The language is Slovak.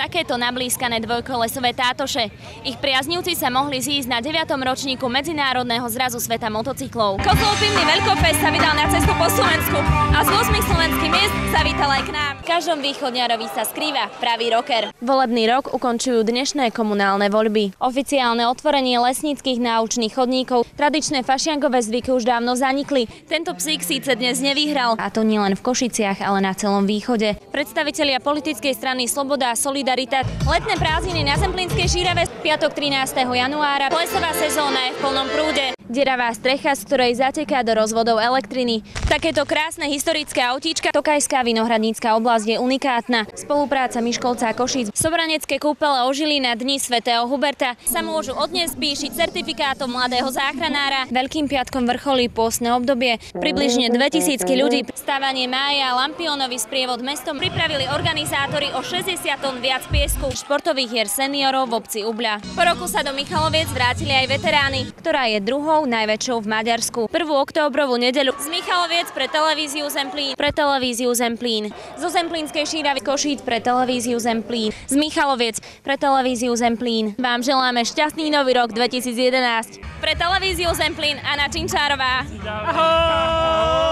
takéto nablískané dvojkolesové tátoše. Ich priaznivci sa mohli zísť na 9. ročníku Medzinárodného zrazu sveta motocyklov. Kozlopivný Veľkofest sa vydal na cestu po Slovensku a z 8 slovenských miest zavítal aj k nám. V každom východňarovi sa skrýva pravý rocker. Volebný rok ukončujú dnešné komunálne voľby. Oficiálne otvorenie lesníckych náučných chodníkov, tradičné fašiankové zvyky už dávno zanikli. Tento psík síce dnes nevyhral, a to nielen v Košiciach, ale na celom východe. Predstavitelia politickej strany Sloboda a Solidarita, letné prázdniny na Zemplínskej Šírave, piatok 13. januára, plesová sezóna je v plnom prúde. Deravá strecha, z ktorej zateká do rozvodov elektriny. Takéto krásne historické autíčka Tokajská vinohradnícka oblasť je unikátna. Spolupráca Miškolca a Košíc. Sobranecké kúpele ožili na Dni svätého Huberta. Sa môžu odnes spíšiť certifikátom mladého záchranára. Veľkým piatkom vrcholí pôstne obdobie. Približne 2000 ľudí. Stávanie mája a Lampiónový sprievod mestom pripravili organizátori o 60 tón viac piesku športových hier seniorov v obci Ubľa. Po roku sa do Michaloviec vrátili aj veteráni, ktorá je druhou najväčšou v Maďarsku. 1. októbrovú nedeľu z Michaloviec pre televíziu Zemplín. Zo Zemplínskej Šíravy Košíc pre televíziu Zemplín. Z Michaloviec pre televíziu Zemplín. Vám želáme šťastný nový rok 2011. Pre televíziu Zemplín Anna Činčárová. Ahoj!